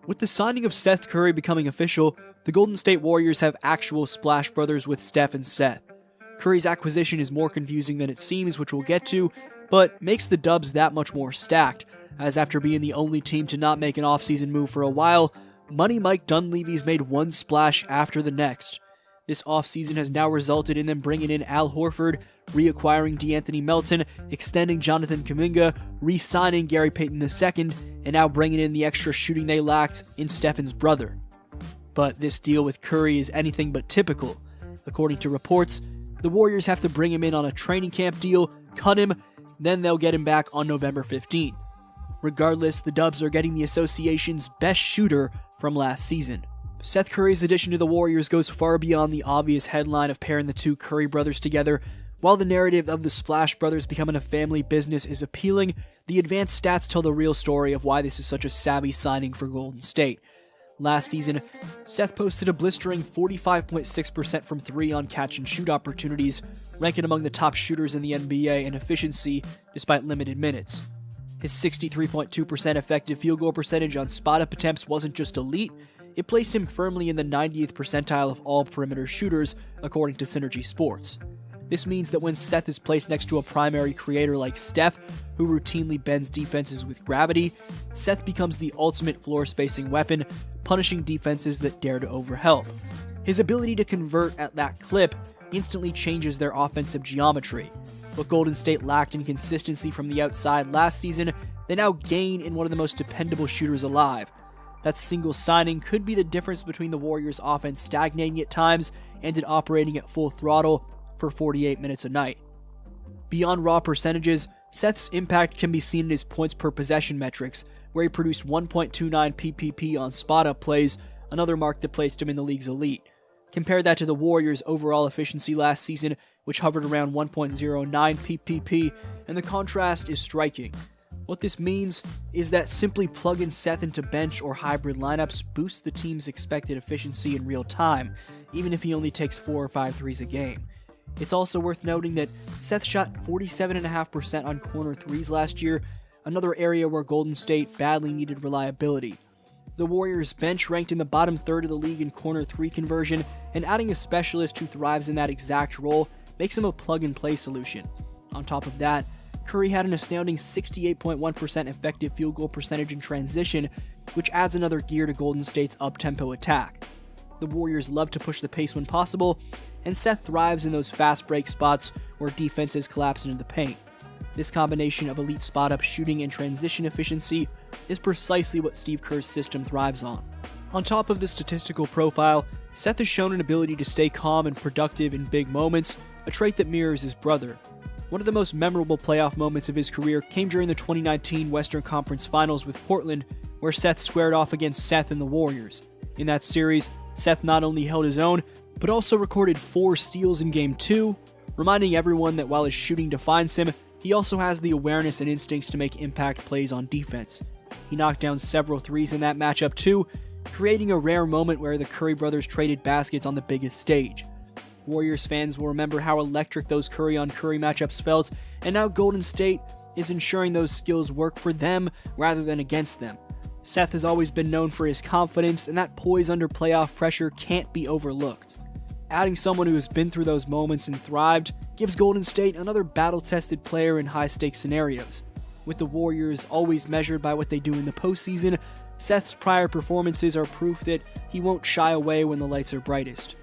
With the signing of Seth Curry becoming official, the Golden State Warriors have actual Splash Brothers with Steph and Seth. Curry's acquisition is more confusing than it seems, which we'll get to, but makes the Dubs that much more stacked, as after being the only team to not make an offseason move for a while, Money Mike Dunleavy's made one splash after the next. This offseason has now resulted in them bringing in Al Horford, reacquiring DeAnthony Melton, extending Jonathan Kuminga, re-signing Gary Payton II, and now bringing in the extra shooting they lacked in Stephen's brother. But this deal with Curry is anything but typical. According to reports, the Warriors have to bring him in on a training camp deal, cut him, then they'll get him back on November 15th. Regardless, the Dubs are getting the association's best shooter from last season. Seth Curry's addition to the Warriors goes far beyond the obvious headline of pairing the two Curry brothers together. While the narrative of the Splash Brothers becoming a family business is appealing, the advanced stats tell the real story of why this is such a savvy signing for Golden State. Last season, Seth posted a blistering 45.6% from three on catch-and-shoot opportunities, ranking among the top shooters in the NBA in efficiency despite limited minutes. His 63.2% effective field goal percentage on spot-up attempts wasn't just elite, it placed him firmly in the 90th percentile of all perimeter shooters, according to Synergy Sports. This means that when Seth is placed next to a primary creator like Steph, who routinely bends defenses with gravity, Seth becomes the ultimate floor-spacing weapon, punishing defenses that dare to overhelp. His ability to convert at that clip instantly changes their offensive geometry. What Golden State lacked in consistency from the outside last season, they now gain in one of the most dependable shooters alive. That single signing could be the difference between the Warriors' offense stagnating at times and it operating at full throttle for 48 minutes a night. Beyond raw percentages, Seth's impact can be seen in his points per possession metrics, where he produced 1.29 PPP on spot-up plays, another mark that placed him in the league's elite. Compare that to the Warriors' overall efficiency last season, which hovered around 1.09 PPP, and the contrast is striking. What this means is that simply plugging Seth into bench or hybrid lineups boosts the team's expected efficiency in real time, even if he only takes 4 or 5 threes a game. It's also worth noting that Seth shot 47.5% on corner threes last year, another area where Golden State badly needed reliability. The Warriors' bench ranked in the bottom third of the league in corner three conversion, and adding a specialist who thrives in that exact role makes him a plug-and-play solution. On top of that, Curry had an astounding 68.1% effective field goal percentage in transition, which adds another gear to Golden State's up-tempo attack. The Warriors love to push the pace when possible, and Seth thrives in those fast break spots where defenses collapse into the paint. This combination of elite spot-up shooting and transition efficiency is precisely what Steve Kerr's system thrives on. On top of the statistical profile, Seth has shown an ability to stay calm and productive in big moments, a trait that mirrors his brother. One of the most memorable playoff moments of his career came during the 2019 Western Conference Finals with Portland, where Seth squared off against Seth and the Warriors. In that series, Seth not only held his own, but also recorded 4 steals in Game 2, reminding everyone that while his shooting defines him, he also has the awareness and instincts to make impact plays on defense. He knocked down several threes in that matchup too, creating a rare moment where the Curry brothers traded baskets on the biggest stage. Warriors fans will remember how electric those Curry-on-Curry matchups felt, and now Golden State is ensuring those skills work for them rather than against them. Seth has always been known for his confidence, and that poise under playoff pressure can't be overlooked. Adding someone who has been through those moments and thrived gives Golden State another battle-tested player in high-stakes scenarios. With the Warriors always measured by what they do in the postseason, Seth's prior performances are proof that he won't shy away when the lights are brightest.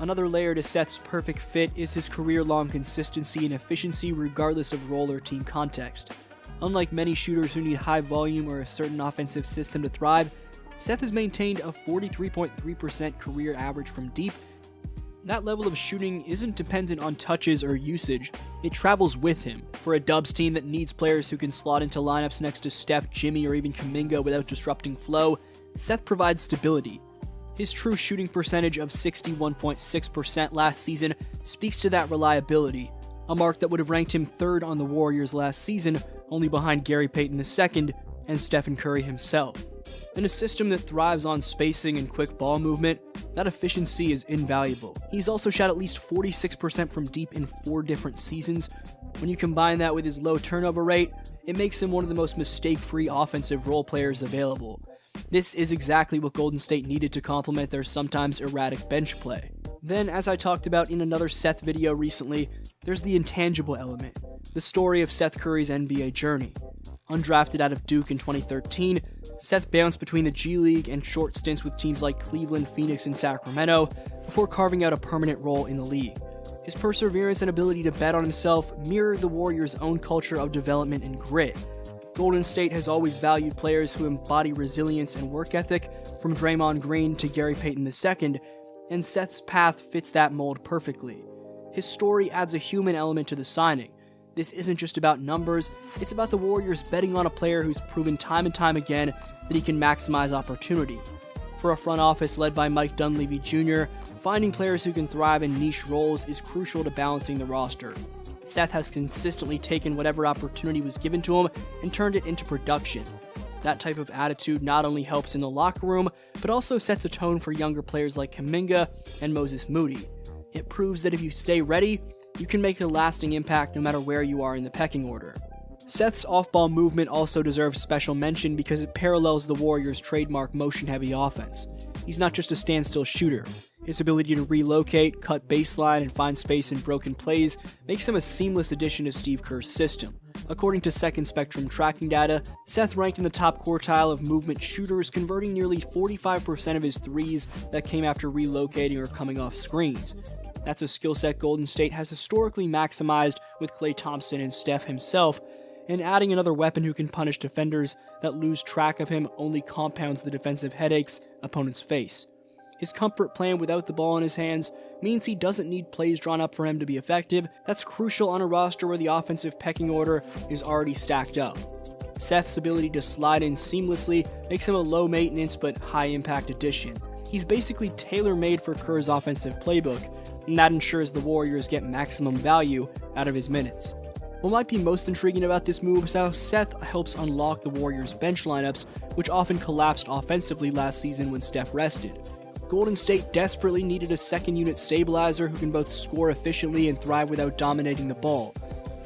Another layer to Seth's perfect fit is his career-long consistency and efficiency regardless of role or team context. Unlike many shooters who need high volume or a certain offensive system to thrive, Seth has maintained a 43.3% career average from deep. That level of shooting isn't dependent on touches or usage, it travels with him. For a Dubs team that needs players who can slot into lineups next to Steph, Jimmy, or even Kuminga without disrupting flow, Seth provides stability. His true shooting percentage of 61.6% last season speaks to that reliability, a mark that would have ranked him third on the Warriors last season, only behind Gary Payton II and Stephen Curry himself. In a system that thrives on spacing and quick ball movement, that efficiency is invaluable. He's also shot at least 46% from deep in 4 different seasons. When you combine that with his low turnover rate, it makes him one of the most mistake-free offensive role players available. This is exactly what Golden State needed to complement their sometimes erratic bench play. Then, as I talked about in another Seth video recently, there's the intangible element, the story of Seth Curry's NBA journey. Undrafted out of Duke in 2013, Seth bounced between the G League and short stints with teams like Cleveland, Phoenix, and Sacramento before carving out a permanent role in the league. His perseverance and ability to bet on himself mirrored the Warriors' own culture of development and grit. Golden State has always valued players who embody resilience and work ethic, from Draymond Green to Gary Payton II, and Seth's path fits that mold perfectly. His story adds a human element to the signing. This isn't just about numbers, it's about the Warriors betting on a player who's proven time and time again that he can maximize opportunity. For a front office led by Mike Dunleavy Jr., finding players who can thrive in niche roles is crucial to balancing the roster. Seth has consistently taken whatever opportunity was given to him and turned it into production. That type of attitude not only helps in the locker room, but also sets a tone for younger players like Kuminga and Moses Moody. It proves that if you stay ready, you can make a lasting impact no matter where you are in the pecking order. Seth's off-ball movement also deserves special mention because it parallels the Warriors' trademark motion-heavy offense. He's not just a standstill shooter. His ability to relocate, cut baseline, and find space in broken plays makes him a seamless addition to Steve Kerr's system. According to Second Spectrum tracking data, Seth ranked in the top quartile of movement shooters, converting nearly 45% of his threes that came after relocating or coming off screens. That's a skill set Golden State has historically maximized with Klay Thompson and Steph himself, and adding another weapon who can punish defenders that lose track of him only compounds the defensive headaches opponents face. His comfort playing without the ball in his hands means he doesn't need plays drawn up for him to be effective. That's crucial on a roster where the offensive pecking order is already stacked up. Seth's ability to slide in seamlessly makes him a low-maintenance but high-impact addition. He's basically tailor-made for Kerr's offensive playbook, and that ensures the Warriors get maximum value out of his minutes. What might be most intriguing about this move is how Seth helps unlock the Warriors' bench lineups, which often collapsed offensively last season when Steph rested. Golden State desperately needed a second-unit stabilizer who can both score efficiently and thrive without dominating the ball.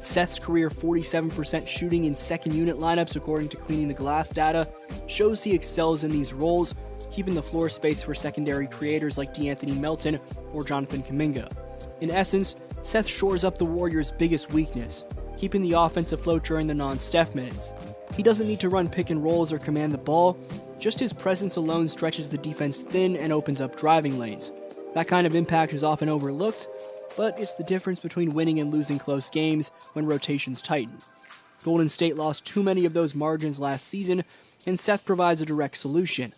Seth's career 47% shooting in second-unit lineups, according to Cleaning the Glass data, shows he excels in these roles, keeping the floor space for secondary creators like DeAnthony Melton or Jonathan Kuminga. In essence, Seth shores up the Warriors' biggest weakness, keeping the offense afloat during the non-Steph minutes. He doesn't need to run pick and rolls or command the ball, just his presence alone stretches the defense thin and opens up driving lanes. That kind of impact is often overlooked, but it's the difference between winning and losing close games when rotations tighten. Golden State lost too many of those margins last season, and Seth provides a direct solution.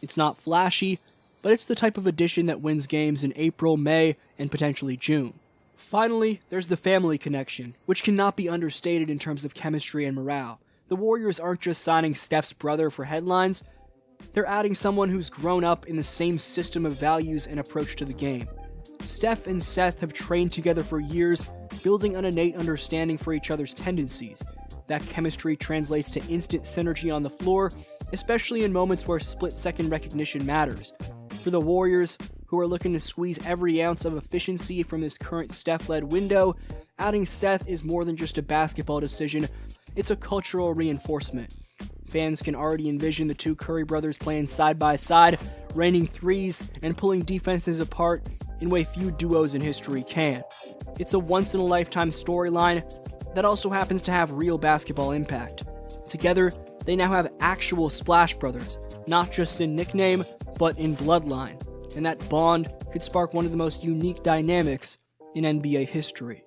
It's not flashy, but it's the type of addition that wins games in April, May, and potentially June. Finally, there's the family connection, which cannot be understated in terms of chemistry and morale. The Warriors aren't just signing Steph's brother for headlines, they're adding someone who's grown up in the same system of values and approach to the game. Steph and Seth have trained together for years, building an innate understanding for each other's tendencies. That chemistry translates to instant synergy on the floor, especially in moments where split-second recognition matters. For the Warriors, who are looking to squeeze every ounce of efficiency from this current Steph-led window, adding Seth is more than just a basketball decision, it's a cultural reinforcement. Fans can already envision the two Curry brothers playing side by side, raining threes, and pulling defenses apart in a way few duos in history can. It's a once-in-a-lifetime storyline that also happens to have real basketball impact. Together, they now have actual Splash Brothers, not just in nickname, but in bloodline, and that bond could spark one of the most unique dynamics in NBA history.